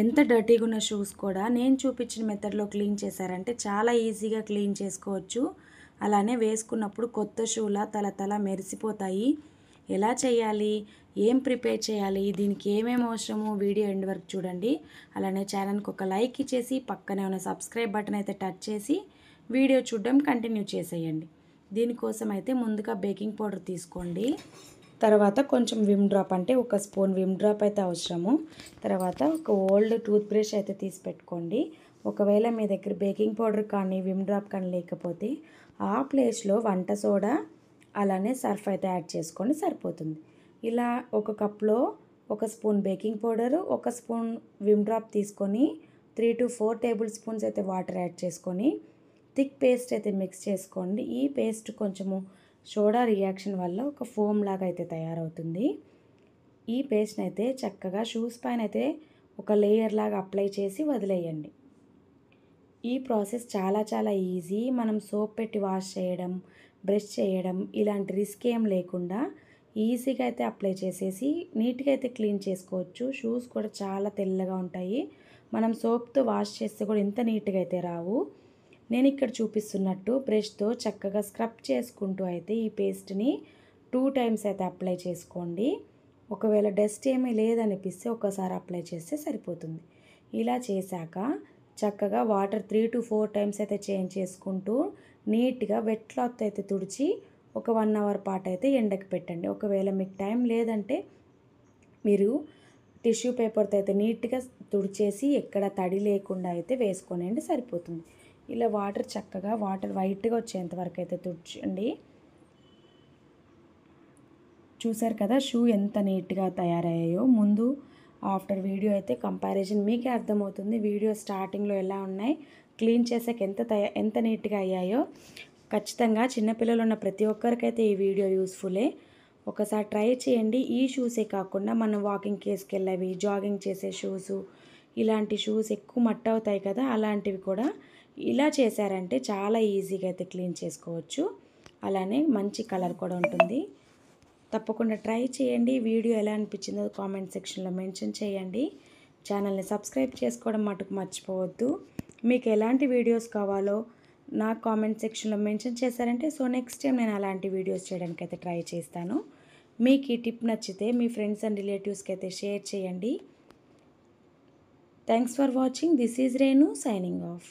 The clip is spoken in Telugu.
ఎంత డర్టీగా ఉన్న షూస్ కూడా నేను చూపించిన మెథడ్లో క్లీన్ చేశారంటే చాలా ఈజీగా క్లీన్ చేసుకోవచ్చు. అలానే వేసుకున్నప్పుడు కొత్త షూలా తల మెరిసిపోతాయి. ఎలా చేయాలి, ఏం ప్రిపేర్ చేయాలి, దీనికి ఏమేమి అవసరమో వీడియో ఎండ్ వరకు చూడండి. అలానే ఛానల్కి ఒక లైక్ ఇచ్చేసి పక్కనే ఉన్న సబ్స్క్రైబ్ బటన్ అయితే టచ్ చేసి వీడియో చూడడం కంటిన్యూ చేసేయండి. దీనికోసం అయితే ముందుగా బేకింగ్ పౌడర్ తీసుకోండి. తర్వాత కొంచెం విమ్ డ్రాప్, అంటే ఒక స్పూన్ విమ్ డ్రాప్ అయితే అవసరము. తర్వాత ఒక ఓల్డ్ టూత్ బ్రష్ అయితే తీసి పెట్టుకోండి. ఒకవేళ మీ దగ్గర బేకింగ్ పౌడర్ కానీ విమ్ డ్రాప్ కానీ లేకపోతే ఆ ప్లేస్లో వంట సోడా అలానే సర్ఫ్ అయితే యాడ్ చేసుకోండి, సరిపోతుంది. ఇలా ఒక కప్లో ఒక స్పూన్ బేకింగ్ పౌడరు, ఒక స్పూన్ విమ్ డ్రాప్ తీసుకొని 3 to 4 టేబుల్ స్పూన్స్ అయితే వాటర్ యాడ్ చేసుకొని థిక్ పేస్ట్ అయితే మిక్స్ చేసుకోండి. ఈ పేస్ట్ కొంచెము సోడా రియాక్షన్ వల్ల ఒక ఫోమ్ లాగా అయితే తయారవుతుంది. ఈ పేస్ట్ని అయితే చక్కగా షూస్ పైన అయితే ఒక లేయర్ లాగా అప్లై చేసి వదిలేయండి. ఈ ప్రాసెస్ చాలా ఈజీ. మనం సోప్ పెట్టి వాష్ చేయడం, బ్రష్ చేయడం ఇలాంటి రిస్క్ ఏం లేకుండా ఈజీగా అయితే అప్లై చేసేసి నీట్గా అయితే క్లీన్ చేసుకోవచ్చు. షూస్ కూడా చాలా తెల్లగా ఉంటాయి. మనం సోప్తో వాష్ చేస్తే కూడా ఇంత నీట్గా అయితే రావు. నేను ఇక్కడ చూపిస్తున్నట్టు బ్రష్తో చక్కగా స్క్రబ్ చేసుకుంటూ అయితే ఈ పేస్ట్ని 2 times అయితే అప్లై చేసుకోండి. ఒకవేళ డస్ట్ ఏమీ లేదనిపిస్తే ఒకసారి అప్లై చేస్తే సరిపోతుంది. ఇలా చేశాక చక్కగా వాటర్ 3 to 4 times అయితే చేంజ్ చేసుకుంటూ నీట్గా వెట్ క్లాత్ అయితే తుడిచి ఒక 1 hour పాటు అయితే ఎండకి పెట్టండి. ఒకవేళ మీకు టైం లేదంటే మీరు టిష్యూ పేపర్తో అయితే నీట్గా తుడిచేసి ఎక్కడ తడి లేకుండా అయితే వేసుకోనండి, సరిపోతుంది. ఇలా వాటర్ వైట్గా వచ్చేంత వరకు అయితే తుడచండి. చూసారు కదా షూ ఎంత నీట్గా తయారయ్యాయో. ముందు ఆఫ్టర్ వీడియో అయితే కంపారిజన్ మీకే అర్థమవుతుంది. వీడియో స్టార్టింగ్లో ఎలా ఉన్నాయి, క్లీన్ చేసాక ఎంత నీట్గా అయ్యాయో. ఖచ్చితంగా చిన్నపిల్లలు ఉన్న ప్రతి ఒక్కరికైతే ఈ వీడియో యూస్ఫుల్లే. ఒకసారి ట్రై చేయండి. ఈ షూసే కాకుండా మనం వాకింగ్ కేసుకెళ్ళేవి, జాగింగ్ చేసే షూసు, ఇలాంటి షూస్ ఎక్కువ మట్టి అవుతాయి కదా, అలాంటివి కూడా ఇలా చేశారంటే చాలా ఈజీగా అయితే క్లీన్ చేసుకోవచ్చు. అలానే మంచి కలర్ కూడా ఉంటుంది. తప్పకుండా ట్రై చేయండి. వీడియో ఎలా అనిపించిందో కామెంట్ సెక్షన్లో మెన్షన్ చేయండి. ఛానల్ని సబ్స్క్రైబ్ చేసుకోవడం మటుకు మర్చిపోవద్దు. మీకు ఎలాంటి వీడియోస్ కావాలో నా కామెంట్ సెక్షన్లో మెన్షన్ చేశారంటే నెక్స్ట్ టైం నేను అలాంటి వీడియోస్ చేయడానికి అయితే ట్రై చేస్తాను. మీకు ఈ టిప్ నచ్చితే మీ ఫ్రెండ్స్ అండ్ రిలేటివ్స్కి అయితే షేర్ చేయండి. Thanks for watching. This is Renu signing off.